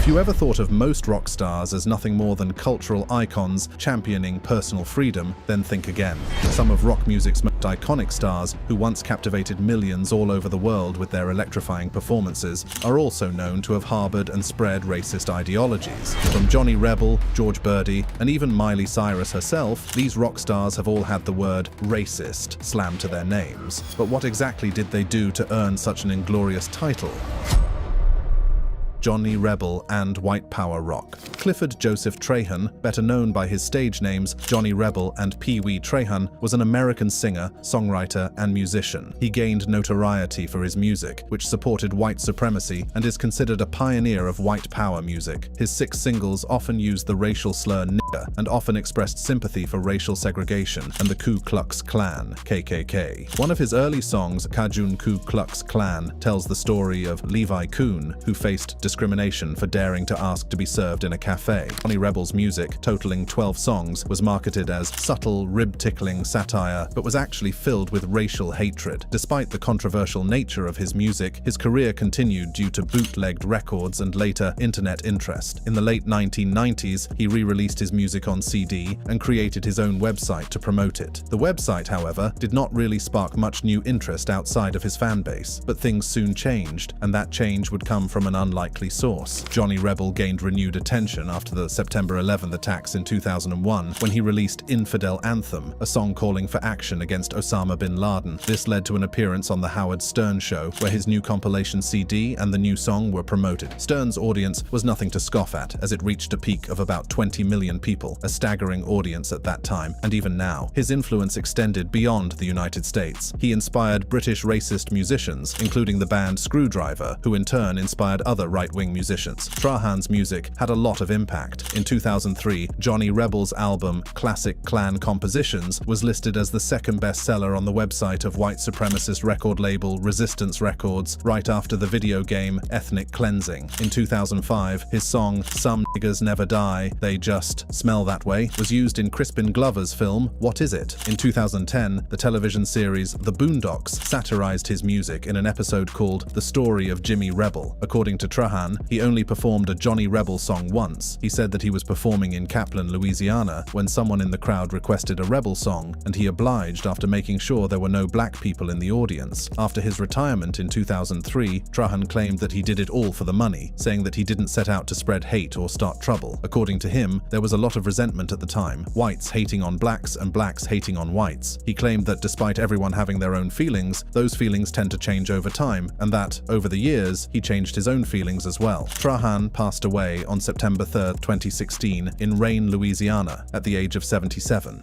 If you ever thought of most rock stars as nothing more than cultural icons championing personal freedom, then think again. Some of rock music's most iconic stars, who once captivated millions all over the world with their electrifying performances, are also known to have harbored and spread racist ideologies. From Johnny Rebel, George Birdie, and even Miley Cyrus herself, these rock stars have all had the word racist slammed to their names. But what exactly did they do to earn such an inglorious title? Johnny Rebel and white power rock. Clifford Joseph Trahan, better known by his stage names Johnny Rebel and Pee Wee Trahan, was an American singer, songwriter, and musician. He gained notoriety for his music, which supported white supremacy and is considered a pioneer of white power music. His 6 singles often used the racial slur nigger and often expressed sympathy for racial segregation and the Ku Klux Klan, KKK. One of his early songs, Cajun Ku Klux Klan, tells the story of Levi Coon, who faced discrimination for daring to ask to be served in a cafe. Johnny Rebel's music, totaling 12 songs, was marketed as subtle, rib-tickling satire, but was actually filled with racial hatred. Despite the controversial nature of his music, his career continued due to bootlegged records and later internet interest. In the late 1990s, he re-released his music on CD and created his own website to promote it. The website, however, did not really spark much new interest outside of his fan base, but things soon changed, and that change would come from an unlikely source. Johnny Rebel gained renewed attention after the September 11th attacks in 2001 when he released Infidel Anthem, a song calling for action against Osama bin Laden. This led to an appearance on The Howard Stern Show, where his new compilation CD and the new song were promoted. Stern's audience was nothing to scoff at, as it reached a peak of about 20 million people, a staggering audience at that time, and even now. His influence extended beyond the United States. He inspired British racist musicians, including the band Screwdriver, who in turn inspired other right-wing musicians. Trahan's music had a lot of impact. In 2003, Johnny Rebel's album Classic Klan Compositions was listed as the second bestseller on the website of white supremacist record label Resistance Records, right after the video game Ethnic Cleansing. In 2005, his song Some Niggers Never Die, They Just Smell That Way was used in Crispin Glover's film What Is It? In 2010, the television series The Boondocks satirized his music in an episode called The Story of Jimmy Rebel. According to Trahan, he only performed a Johnny Rebel song once. He said that he was performing in Kaplan, Louisiana, when someone in the crowd requested a Rebel song, and he obliged after making sure there were no black people in the audience. After his retirement in 2003, Trahan claimed that he did it all for the money, saying that he didn't set out to spread hate or start trouble. According to him, there was a lot of resentment at the time, whites hating on blacks and blacks hating on whites. He claimed that despite everyone having their own feelings, those feelings tend to change over time, and that, over the years, he changed his own feelings as well. Trahan passed away on September 3, 2016, in Rayne, Louisiana, at the age of 77.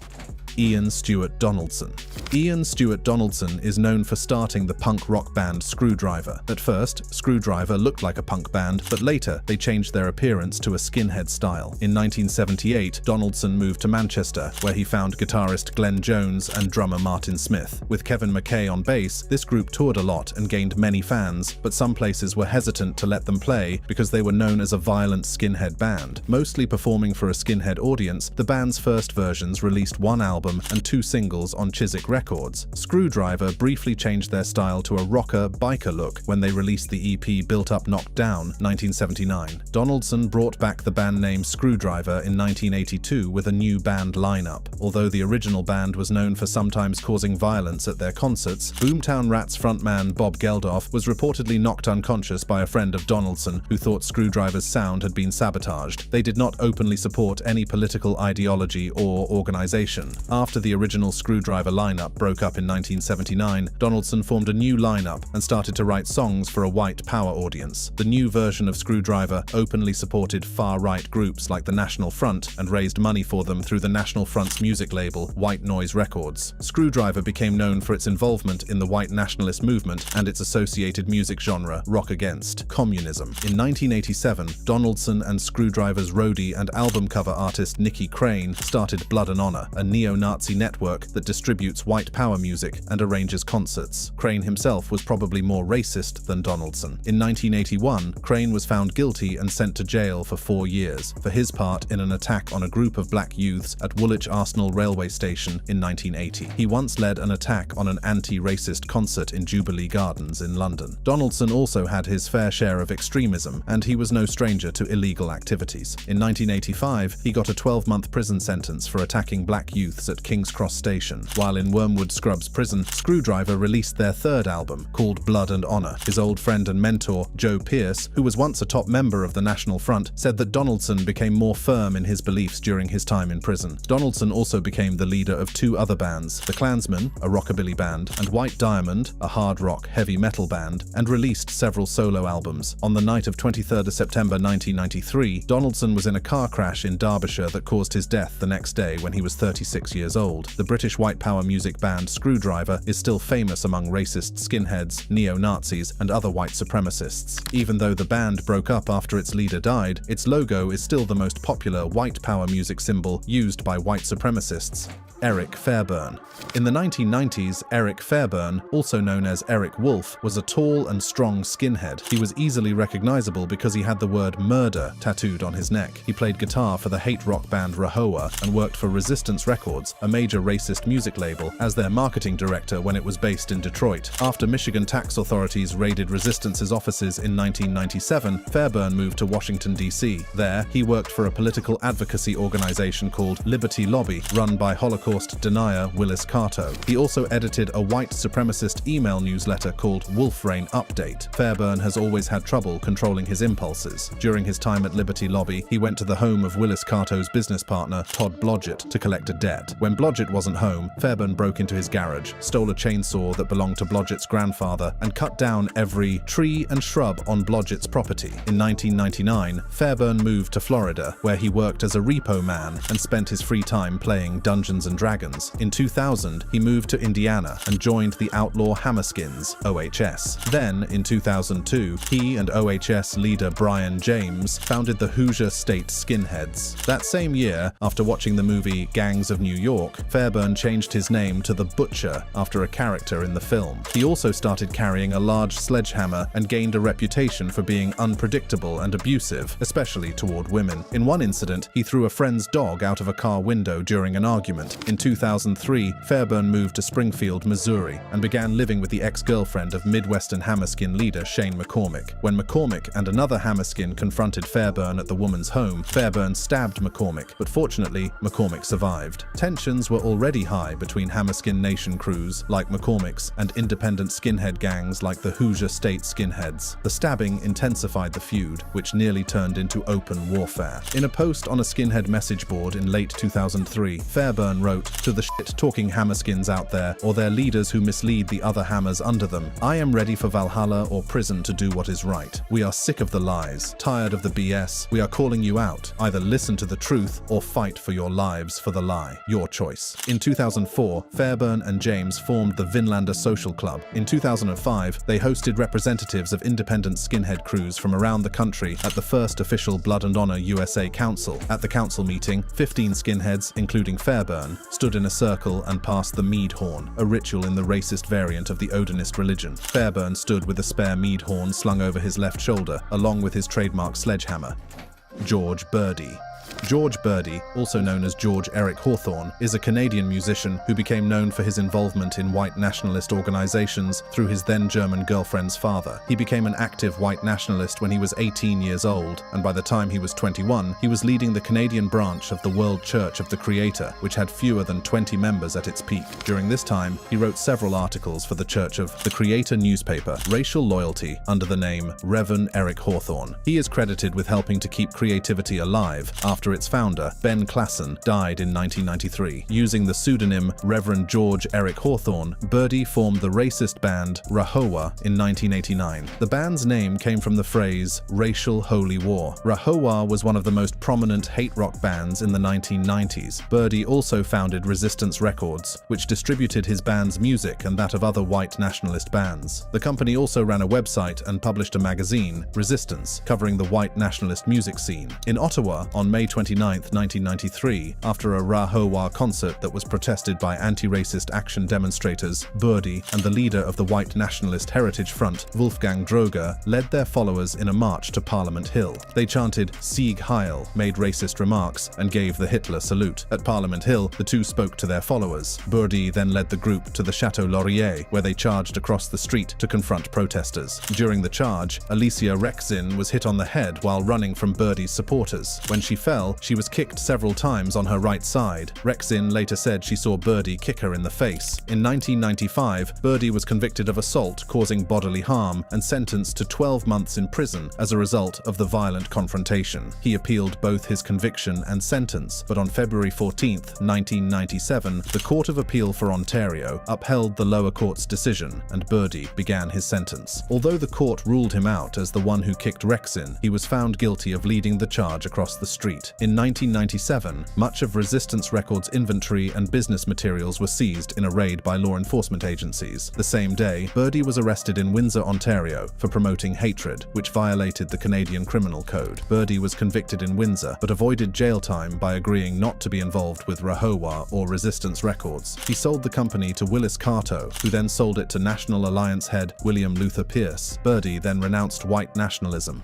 Ian Stewart Donaldson. Ian Stewart Donaldson is known for starting the punk rock band Screwdriver. At first, Screwdriver looked like a punk band, but later they changed their appearance to a skinhead style. In 1978, Donaldson moved to Manchester, where he found guitarist Glenn Jones and drummer Martin Smith. With Kevin McKay on bass, this group toured a lot and gained many fans, but some places were hesitant to let them play because they were known as a violent skinhead band. Mostly performing for a skinhead audience, the band's first versions released one album and 2 singles on Chiswick Records. Screwdriver briefly changed their style to a rocker, biker look when they released the EP Built Up Knocked Down, 1979. Donaldson brought back the band name Screwdriver in 1982 with a new band lineup. Although the original band was known for sometimes causing violence at their concerts, Boomtown Rats frontman Bob Geldof was reportedly knocked unconscious by a friend of Donaldson who thought Screwdriver's sound had been sabotaged. They did not openly support any political ideology or organization. After the original Screwdriver lineup broke up in 1979, Donaldson formed a new lineup and started to write songs for a white power audience. The new version of Screwdriver openly supported far-right groups like the National Front and raised money for them through the National Front's music label, White Noise Records. Screwdriver became known for its involvement in the white nationalist movement and its associated music genre, rock against communism. In 1987, Donaldson and Screwdriver's roadie and album cover artist Nicky Crane started Blood and Honor, a neo-Nazi neo-Nazi network that distributes white power music and arranges concerts. Crane himself was probably more racist than Donaldson. In 1981, Crane was found guilty and sent to jail for 4 years for his part in an attack on a group of black youths at Woolwich Arsenal railway station in 1980. He once led an attack on an anti-racist concert in Jubilee Gardens in London. Donaldson also had his fair share of extremism, and he was no stranger to illegal activities. In 1985, he got a 12-month prison sentence for attacking black youths at King's Cross Station. While in Wormwood Scrubs prison, Screwdriver released their third album, called Blood and Honor. His old friend and mentor, Joe Pierce, who was once a top member of the National Front, said that Donaldson became more firm in his beliefs during his time in prison. Donaldson also became the leader of 2 other bands, The Klansmen, a rockabilly band, and White Diamond, a hard rock heavy metal band, and released several solo albums. On the night of 23rd of September 1993, Donaldson was in a car crash in Derbyshire that caused his death the next day when he was 36 years old. The British white power music band Screwdriver is still famous among racist skinheads, neo-Nazis, and other white supremacists. Even though the band broke up after its leader died, its logo is still the most popular white power music symbol used by white supremacists. Eric Fairbairn. In the 1990s, Eric Fairbairn, also known as Eric Wolf, was a tall and strong skinhead. He was easily recognizable because he had the word murder tattooed on his neck. He played guitar for the hate rock band Rahowa and worked for Resistance Records, a major racist music label, as their marketing director when it was based in Detroit. After Michigan tax authorities raided Resistance's offices in 1997, Fairbairn moved to Washington, D.C. There, he worked for a political advocacy organization called Liberty Lobby, run by Holocaust denier Willis Carto. He also edited a white supremacist email newsletter called Wolf Rain Update. Fairbairn has always had trouble controlling his impulses. During his time at Liberty Lobby, he went to the home of Willis Carto's business partner, Todd Blodgett, to collect a debt. When Blodgett wasn't home, Fairbairn broke into his garage, stole a chainsaw that belonged to Blodgett's grandfather, and cut down every tree and shrub on Blodgett's property. In 1999, Fairbairn moved to Florida, where he worked as a repo man and spent his free time playing Dungeons & Dragons. In 2000, he moved to Indiana and joined the outlaw Hammerskins, OHS. Then, in 2002, he and OHS leader Brian James founded the Hoosier State Skinheads. That same year, after watching the movie Gangs of New York, Fairbairn changed his name to The Butcher after a character in the film. He also started carrying a large sledgehammer and gained a reputation for being unpredictable and abusive, especially toward women. In one incident, he threw a friend's dog out of a car window during an argument. In 2003, Fairbairn moved to Springfield, Missouri, and began living with the ex-girlfriend of Midwestern Hammerskin leader Shane McCormick. When McCormick and another Hammerskin confronted Fairbairn at the woman's home, Fairbairn stabbed McCormick, but fortunately, McCormick survived. Tensions were already high between Hammerskin Nation crews, like McCormick's, and independent skinhead gangs like the Hoosier State Skinheads. The stabbing intensified the feud, which nearly turned into open warfare. In a post on a skinhead message board in late 2003, Fairbairn wrote, "To the shit-talking Hammerskins out there, or their leaders who mislead the other Hammers under them, I am ready for Valhalla or prison to do what is right. We are sick of the lies, tired of the BS. We are calling you out. Either listen to the truth or fight for your lives for the lie. Your choice." In 2004, Fairbairn and James formed the Vinlander Social Club. In 2005, they hosted representatives of independent skinhead crews from around the country at the first official Blood and Honor USA Council. At the council meeting, 15 skinheads, including Fairbairn, stood in a circle and passed the mead horn, a ritual in the racist variant of the Odinist religion. Fairbairn stood with a spare mead horn slung over his left shoulder, along with his trademark sledgehammer. George Birdie. George Birdie, also known as George Eric Hawthorne, is a Canadian musician who became known for his involvement in white nationalist organizations through his then-German girlfriend's father. He became an active white nationalist when he was 18 years old, and by the time he was 21, he was leading the Canadian branch of the World Church of the Creator, which had fewer than 20 members at its peak. During this time, he wrote several articles for the Church of the Creator newspaper, Racial Loyalty, under the name Reverend Eric Hawthorne. He is credited with helping to keep creativity alive after its founder, Ben Klassen, died in 1993. Using the pseudonym Reverend George Eric Hawthorne, Birdie formed the racist band Rahowa in 1989. The band's name came from the phrase racial holy war. Rahowa was one of the most prominent hate rock bands in the 1990s. Birdie also founded Resistance Records, which distributed his band's music and that of other white nationalist bands. The company also ran a website and published a magazine, Resistance, covering the white nationalist music scene. In Ottawa, on May May 29, 1993, after a Rahowa concert that was protested by anti-racist action demonstrators, Birdie and the leader of the White Nationalist Heritage Front, Wolfgang Droger, led their followers in a march to Parliament Hill. They chanted "Sieg Heil," made racist remarks, and gave the Hitler salute. At Parliament Hill, the two spoke to their followers. Birdie then led the group to the Chateau Laurier, where they charged across the street to confront protesters. During the charge, Alicia Rexin was hit on the head while running from Birdie's supporters. When she fell, she was kicked several times on her right side. Rexin later said she saw Birdie kick her in the face. In 1995, Birdie was convicted of assault causing bodily harm and sentenced to 12 months in prison as a result of the violent confrontation. He appealed both his conviction and sentence, but on February 14, 1997, the Court of Appeal for Ontario upheld the lower court's decision, and Birdie began his sentence. Although the court ruled him out as the one who kicked Rexin, he was found guilty of leading the charge across the street. In 1997, much of Resistance Records' inventory and business materials were seized in a raid by law enforcement agencies. The same day, Birdie was arrested in Windsor, Ontario, for promoting hatred, which violated the Canadian Criminal Code. Birdie was convicted in Windsor, but avoided jail time by agreeing not to be involved with Rahowa or Resistance Records. He sold the company to Willis Carto, who then sold it to National Alliance head William Luther Pierce. Birdie then renounced white nationalism.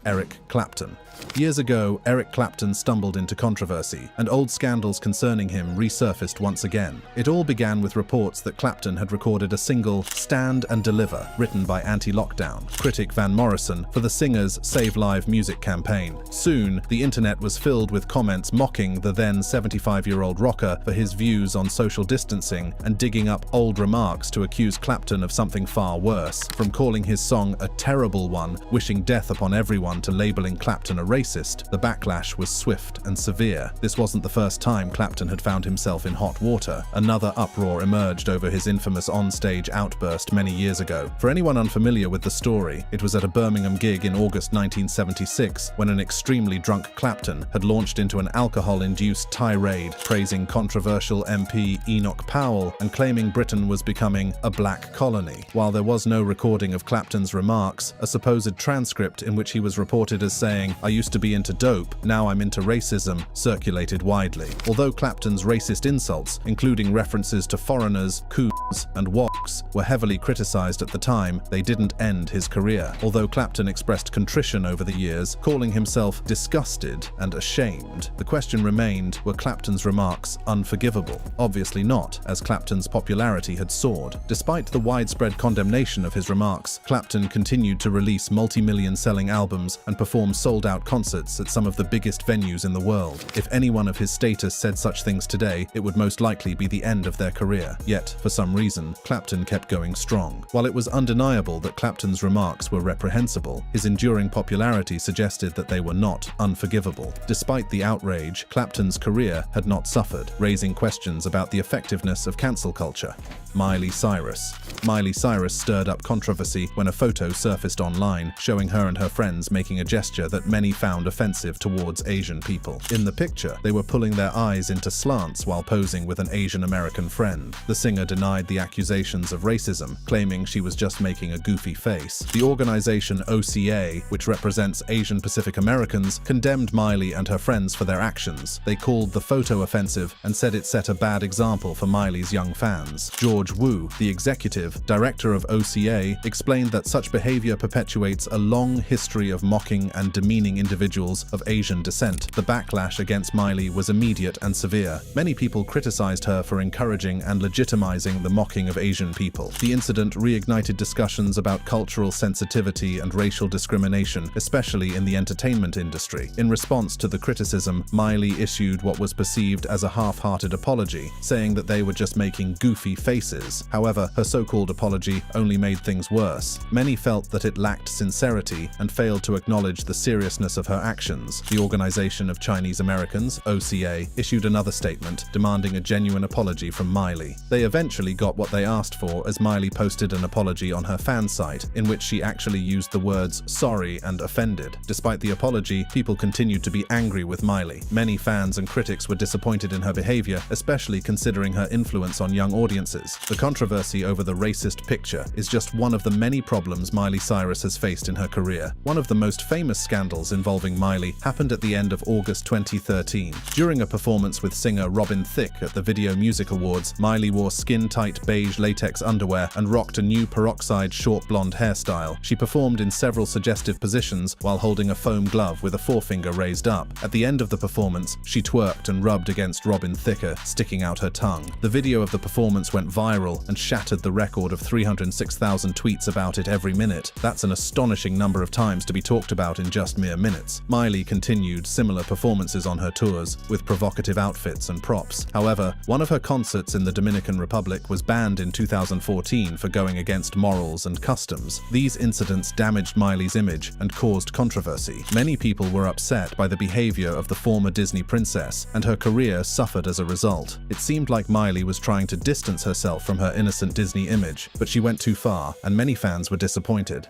Eric Clapton. Years ago, Eric Clapton stumbled into controversy, and old scandals concerning him resurfaced once again. It all began with reports that Clapton had recorded a single, "Stand and Deliver," written by anti-lockdown critic Van Morrison for the singer's Save Live music campaign. Soon, the internet was filled with comments mocking the then 75-year-old rocker for his views on social distancing and digging up old remarks to accuse Clapton of something far worse, from calling his song a terrible one, wishing death upon everyone, to labeling Clapton a racist. The backlash was swift and severe. This wasn't the first time Clapton had found himself in hot water. Another uproar emerged over his infamous on-stage outburst many years ago. For anyone unfamiliar with the story, it was at a Birmingham gig in August 1976 when an extremely drunk Clapton had launched into an alcohol-induced tirade praising controversial MP Enoch Powell and claiming Britain was becoming a black colony. While there was no recording of Clapton's remarks, a supposed transcript in which he was reported as saying, "I used to be into dope, now I'm into racism," circulated widely. Although Clapton's racist insults, including references to foreigners, coons, and woks, were heavily criticized at the time, they didn't end his career. Although Clapton expressed contrition over the years, calling himself disgusted and ashamed, the question remained, were Clapton's remarks unforgivable? Obviously not, as Clapton's popularity had soared. Despite the widespread condemnation of his remarks, Clapton continued to release multi-million selling albums and perform sold-out concerts at some of the biggest venues in the world. If anyone of his status said such things today, it would most likely be the end of their career. Yet, for some reason, Clapton kept going strong. While it was undeniable that Clapton's remarks were reprehensible, his enduring popularity suggested that they were not unforgivable. Despite the outrage, Clapton's career had not suffered, raising questions about the effectiveness of cancel culture. Miley Cyrus. Miley Cyrus stirred up controversy when a photo surfaced online showing her and her friends making a gesture that many found offensive towards Asian people. In the picture, they were pulling their eyes into slants while posing with an Asian American friend. The singer denied the accusations of racism, claiming she was just making a goofy face. The organization OCA, which represents Asian Pacific Americans, condemned Miley and her friends for their actions. They called the photo offensive and said it set a bad example for Miley's young fans. George Wu, the executive director of OCA, explained that such behavior perpetuates a long history of mocking and demeaning individuals of Asian descent. The backlash against Miley was immediate and severe. Many people criticized her for encouraging and legitimizing the mocking of Asian people. The incident reignited discussions about cultural sensitivity and racial discrimination, especially in the entertainment industry. In response to the criticism, Miley issued what was perceived as a half-hearted apology, saying that they were just making goofy faces. However, her so-called apology only made things worse. Many felt that it lacked sincerity and failed to acknowledge the seriousness of her actions. The Organization of Chinese Americans, OCA, issued another statement demanding a genuine apology from Miley. They eventually got what they asked for as Miley posted an apology on her fan site, in which she actually used the words "sorry" and "offended." Despite the apology, people continued to be angry with Miley. Many fans and critics were disappointed in her behavior, especially considering her influence on young audiences. The controversy over the racist picture is just one of the many problems Miley Cyrus has faced in her career. One of the most famous scandals involving Miley happened at the end of August 2013. During a performance with singer Robin Thicke at the Video Music Awards, Miley wore skin-tight beige latex underwear and rocked a new peroxide short blonde hairstyle. She performed in several suggestive positions while holding a foam glove with a forefinger raised up. At the end of the performance, she twerked and rubbed against Robin Thicke, sticking out her tongue. The video of the performance went viral and shattered the record of 306,000 tweets about it every minute. That's an astonishing number of times to be talked about in just mere minutes. Miley continued similar performances on her tours, with provocative outfits and props. However, one of her concerts in the Dominican Republic was banned in 2014 for going against morals and customs. These incidents damaged Miley's image and caused controversy. Many people were upset by the behavior of the former Disney princess, and her career suffered as a result. It seemed like Miley was trying to distance herself from her innocent Disney image, but she went too far, and many fans were disappointed.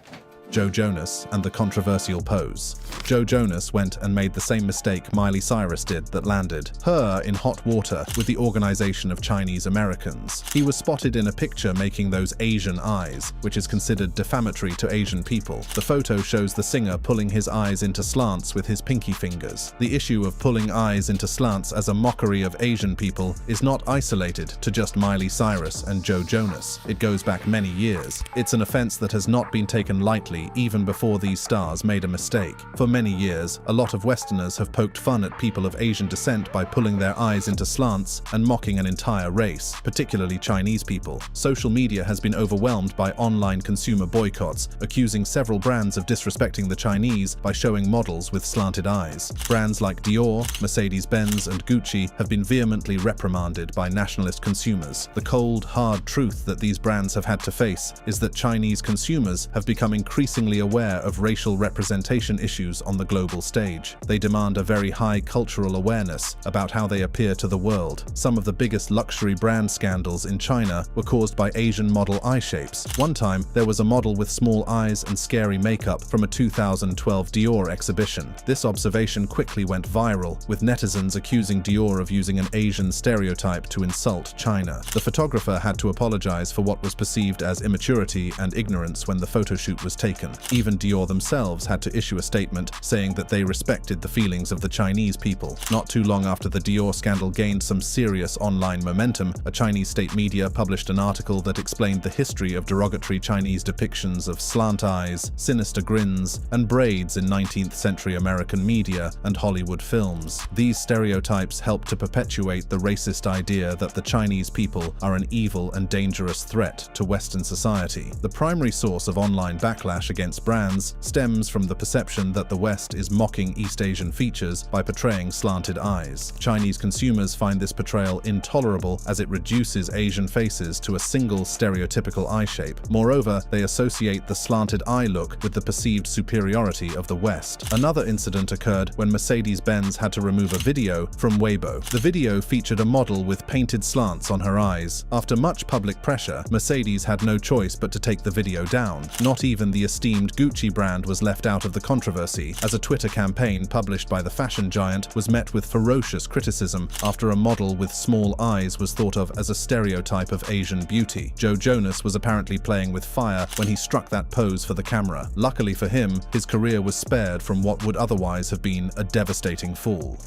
Joe Jonas and the controversial pose. Joe Jonas went and made the same mistake Miley Cyrus did that landed her in hot water with the Organization of Chinese Americans. He was spotted in a picture making those Asian eyes, which is considered defamatory to Asian people. The photo shows the singer pulling his eyes into slants with his pinky fingers. The issue of pulling eyes into slants as a mockery of Asian people is not isolated to just Miley Cyrus and Joe Jonas. It goes back many years. It's an offense that has not been taken lightly even before these stars made a mistake. For many years, a lot of Westerners have poked fun at people of Asian descent by pulling their eyes into slants and mocking an entire race, particularly Chinese people. Social media has been overwhelmed by online consumer boycotts, accusing several brands of disrespecting the Chinese by showing models with slanted eyes. Brands like Dior, Mercedes-Benz, and Gucci have been vehemently reprimanded by nationalist consumers. The cold, hard truth that these brands have had to face is that Chinese consumers have become increasingly aware of racial representation issues on the global stage. They demand a very high cultural awareness about how they appear to the world. Some of the biggest luxury brand scandals in China were caused by Asian model eye shapes. One time, there was a model with small eyes and scary makeup from a 2012 Dior exhibition. This observation quickly went viral, with netizens accusing Dior of using an Asian stereotype to insult China. The photographer had to apologize for what was perceived as immaturity and ignorance when the photoshoot was taken. Even Dior themselves had to issue a statement saying that they respected the feelings of the Chinese people. Not too long after the Dior scandal gained some serious online momentum, a Chinese state media published an article that explained the history of derogatory Chinese depictions of slant eyes, sinister grins, and braids in 19th century American media and Hollywood films. These stereotypes help to perpetuate the racist idea that the Chinese people are an evil and dangerous threat to Western society. The primary source of online backlash against brands stems from the perception that the West is mocking East Asian features by portraying slanted eyes. Chinese consumers find this portrayal intolerable as it reduces Asian faces to a single stereotypical eye shape. Moreover, they associate the slanted eye look with the perceived superiority of the West. Another incident occurred when Mercedes-Benz had to remove a video from Weibo. The video featured a model with painted slants on her eyes. After much public pressure, Mercedes had no choice but to take the video down. Not even the esteemed Gucci brand was left out of the controversy, as a Twitter campaign published by the fashion giant was met with ferocious criticism after a model with small eyes was thought of as a stereotype of Asian beauty. Joe Jonas was apparently playing with fire when he struck that pose for the camera. Luckily for him, his career was spared from what would otherwise have been a devastating fall.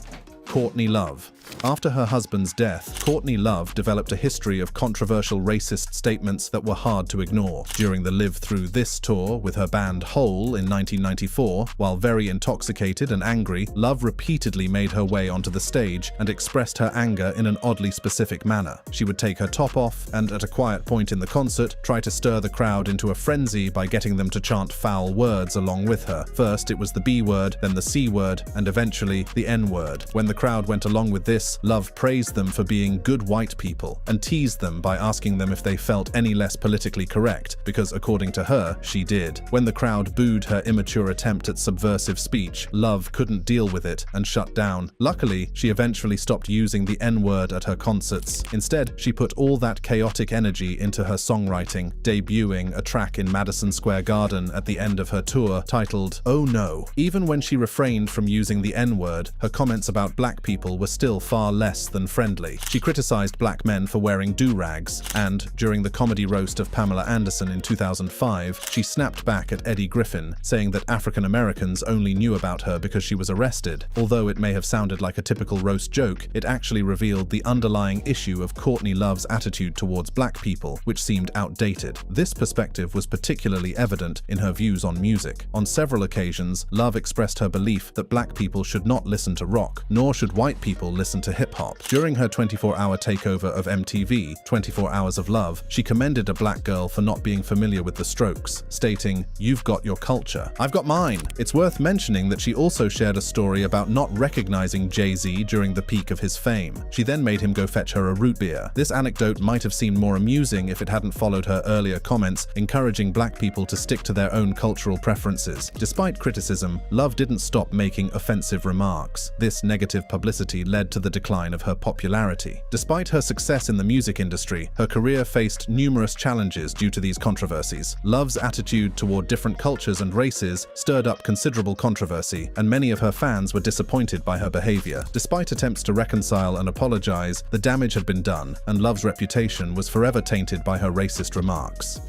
Courtney Love. After her husband's death, Courtney Love developed a history of controversial racist statements that were hard to ignore. During the Live Through This tour with her band Hole in 1994, while very intoxicated and angry, Love repeatedly made her way onto the stage and expressed her anger in an oddly specific manner. She would take her top off and, at a quiet point in the concert, try to stir the crowd into a frenzy by getting them to chant foul words along with her. First it was the B word, then the C word, and eventually the N word. When the crowd went along with this, Love praised them for being good white people and teased them by asking them if they felt any less politically correct, because according to her, she did. When the crowd booed her immature attempt at subversive speech, Love couldn't deal with it and shut down. Luckily, she eventually stopped using the N-word at her concerts. Instead, she put all that chaotic energy into her songwriting, debuting a track in Madison Square Garden at the end of her tour titled "Oh No." Even when she refrained from using the N-word, her comments about black people were still far less than friendly. She criticized black men for wearing do-rags, and during the comedy roast of Pamela Anderson in 2005, she snapped back at Eddie Griffin, saying that African Americans only knew about her because she was arrested. Although it may have sounded like a typical roast joke, it actually revealed the underlying issue of Courtney Love's attitude towards black people, which seemed outdated. This perspective was particularly evident in her views on music. On several occasions, Love expressed her belief that black people should not listen to rock, nor should white people listen to hip-hop. During her 24-hour takeover of MTV, 24 Hours of Love, she commended a black girl for not being familiar with the Strokes, stating, "You've got your culture. I've got mine." It's worth mentioning that she also shared a story about not recognizing Jay-Z during the peak of his fame. She then made him go fetch her a root beer. This anecdote might have seemed more amusing if it hadn't followed her earlier comments encouraging black people to stick to their own cultural preferences. Despite criticism, Love didn't stop making offensive remarks. This negative publicity led to the decline of her popularity. Despite her success in the music industry, her career faced numerous challenges due to these controversies. Love's attitude toward different cultures and races stirred up considerable controversy, and many of her fans were disappointed by her behavior. Despite attempts to reconcile and apologize, the damage had been done, and Love's reputation was forever tainted by her racist remarks.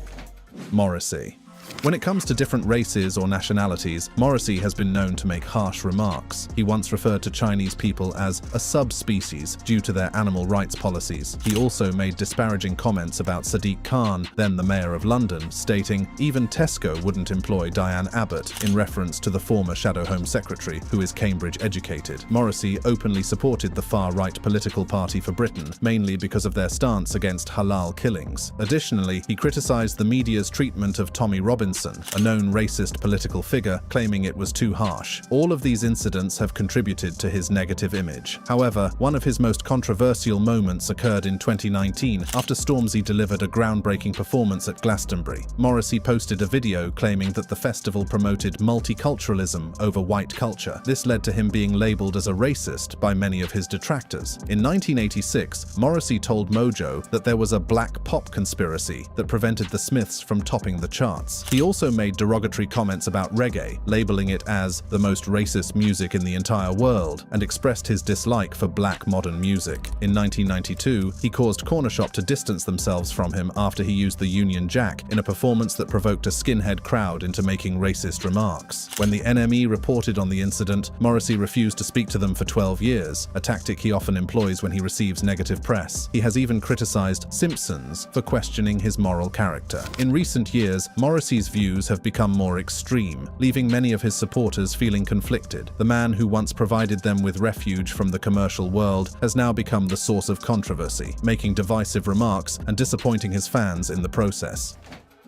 Morrissey. When it comes to different races or nationalities, Morrissey has been known to make harsh remarks. He once referred to Chinese people as a subspecies due to their animal rights policies. He also made disparaging comments about Sadiq Khan, then the mayor of London, stating, "Even Tesco wouldn't employ Diane Abbott," in reference to the former Shadow Home Secretary, who is Cambridge educated. Morrissey openly supported the far-right political party for Britain, mainly because of their stance against halal killings. Additionally, he criticized the media's treatment of Tommy Robinson, a known racist political figure, claiming it was too harsh. All of these incidents have contributed to his negative image. However, one of his most controversial moments occurred in 2019 after Stormzy delivered a groundbreaking performance at Glastonbury. Morrissey posted a video claiming that the festival promoted multiculturalism over white culture. This led to him being labeled as a racist by many of his detractors. In 1986, Morrissey told Mojo that there was a black pop conspiracy that prevented the Smiths from topping the charts. He also made derogatory comments about reggae, labeling it as the most racist music in the entire world, and expressed his dislike for black modern music. In 1992, he caused Cornershop to distance themselves from him after he used the Union Jack in a performance that provoked a skinhead crowd into making racist remarks. When the NME reported on the incident, Morrissey refused to speak to them for 12 years, a tactic he often employs when he receives negative press. He has even criticized Simpsons for questioning his moral character. In recent years, Morrissey's views have become more extreme, leaving many of his supporters feeling conflicted. The man who once provided them with refuge from the commercial world has now become the source of controversy, making divisive remarks and disappointing his fans in the process.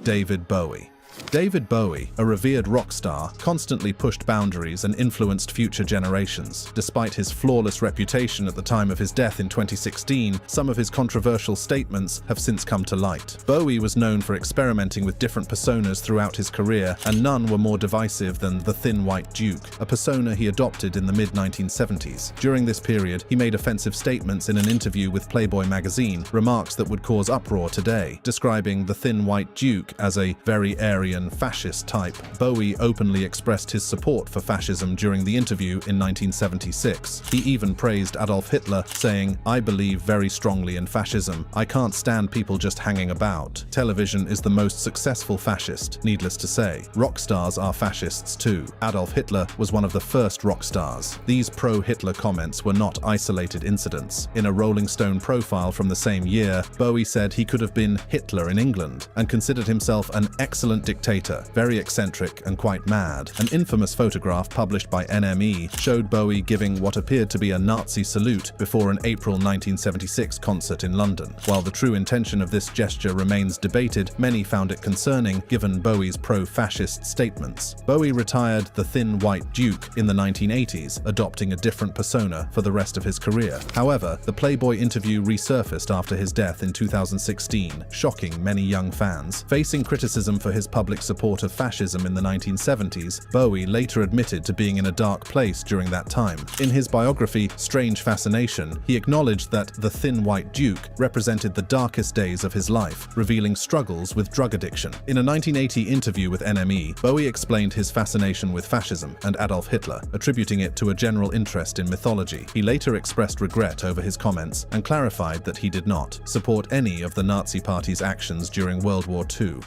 David Bowie. David Bowie, a revered rock star, constantly pushed boundaries and influenced future generations. Despite his flawless reputation at the time of his death in 2016, some of his controversial statements have since come to light. Bowie was known for experimenting with different personas throughout his career, and none were more divisive than the Thin White Duke, a persona he adopted in the mid-1970s. During this period, he made offensive statements in an interview with Playboy magazine, remarks that would cause uproar today, describing the Thin White Duke as a very Aryan fascist type. Bowie openly expressed his support for fascism during the interview in 1976. He even praised Adolf Hitler, saying, "I believe very strongly in fascism. I can't stand people just hanging about. Television is the most successful fascist, needless to say. Rock stars are fascists too. Adolf Hitler was one of the first rock stars." These pro-Hitler comments were not isolated incidents. In a Rolling Stone profile from the same year, Bowie said he could have been Hitler in England and considered himself an excellent dictator, very eccentric and quite mad. An infamous photograph published by NME showed Bowie giving what appeared to be a Nazi salute before an April 1976 concert in London. While the true intention of this gesture remains debated, many found it concerning given Bowie's pro-fascist statements. Bowie retired the Thin White Duke in the 1980s, adopting a different persona for the rest of his career. However, the Playboy interview resurfaced after his death in 2016, shocking many young fans. Facing criticism for his public public support of fascism in the 1970s, Bowie later admitted to being in a dark place during that time. In his biography, Strange Fascination, he acknowledged that The Thin White Duke represented the darkest days of his life, revealing struggles with drug addiction. In a 1980 interview with NME, Bowie explained his fascination with fascism and Adolf Hitler, attributing it to a general interest in mythology. He later expressed regret over his comments and clarified that he did not support any of the Nazi Party's actions during World War II.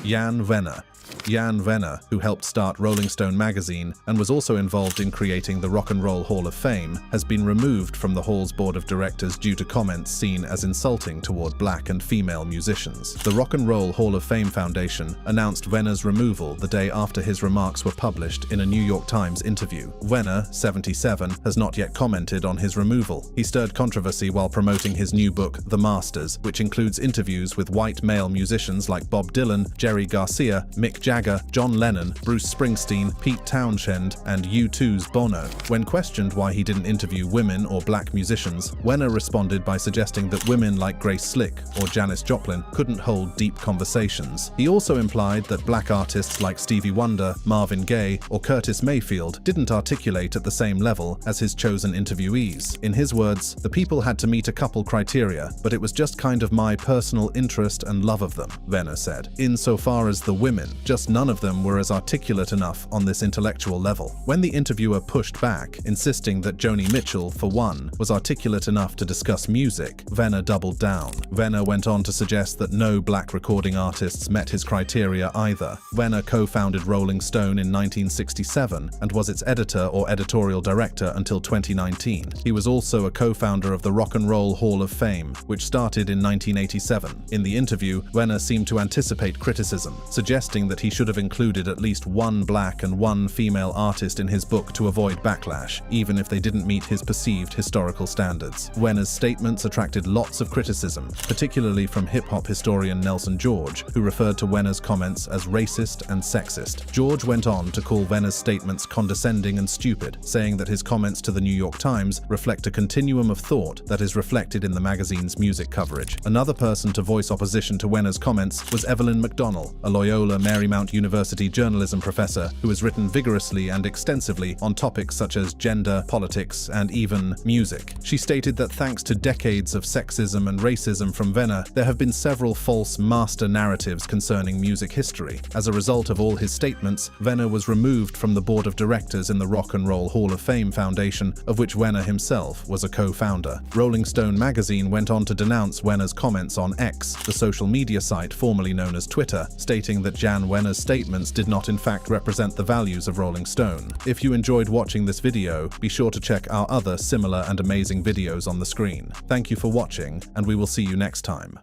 Jan Wenner. Jan Wenner, who helped start Rolling Stone magazine and was also involved in creating the Rock and Roll Hall of Fame, has been removed from the Hall's board of directors due to comments seen as insulting toward black and female musicians. The Rock and Roll Hall of Fame Foundation announced Wenner's removal the day after his remarks were published in a New York Times interview. Wenner, 77, has not yet commented on his removal. He stirred controversy while promoting his new book, The Masters, which includes interviews with white male musicians like Bob Dylan, Jerry Garcia, Mick Jagger, John Lennon, Bruce Springsteen, Pete Townshend, and U2's Bono. When questioned why he didn't interview women or black musicians, Wenner responded by suggesting that women like Grace Slick or Janis Joplin couldn't hold deep conversations. He also implied that black artists like Stevie Wonder, Marvin Gaye, or Curtis Mayfield didn't articulate at the same level as his chosen interviewees. In his words, the people had to meet a couple criteria, but it was just kind of my personal interest and love of them, Wenner said. Insofar as the women, just none of them were as articulate enough on this intellectual level. When the interviewer pushed back, insisting that Joni Mitchell, for one, was articulate enough to discuss music, Wenner doubled down. Wenner went on to suggest that no black recording artists met his criteria either. Wenner co-founded Rolling Stone in 1967 and was its editor or editorial director until 2019. He was also a co-founder of the Rock and Roll Hall of Fame, which started in 1987. In the interview, Wenner seemed to anticipate criticism, suggesting that he should have included at least one black and one female artist in his book to avoid backlash, even if they didn't meet his perceived historical standards. Wenner's statements attracted lots of criticism, particularly from hip-hop historian Nelson George, who referred to Wenner's comments as racist and sexist. George went on to call Wenner's statements condescending and stupid, saying that his comments to the New York Times reflect a continuum of thought that is reflected in the magazine's music coverage. Another person to voice opposition to Wenner's comments was Evelyn McDonnell, a Loyola Marymount University journalism professor who has written vigorously and extensively on topics such as gender, politics, and even music. She stated that thanks to decades of sexism and racism from Wenner, there have been several false master narratives concerning music history. As a result of all his statements, Wenner was removed from the board of directors in the Rock and Roll Hall of Fame Foundation, of which Wenner himself was a co-founder. Rolling Stone magazine went on to denounce Wenner's comments on X, the social media site formerly known as Twitter, stating that Jan Wenner's statements did not in fact represent the values of Rolling Stone. If you enjoyed watching this video, be sure to check our other similar and amazing videos on the screen. Thank you for watching, and we will see you next time.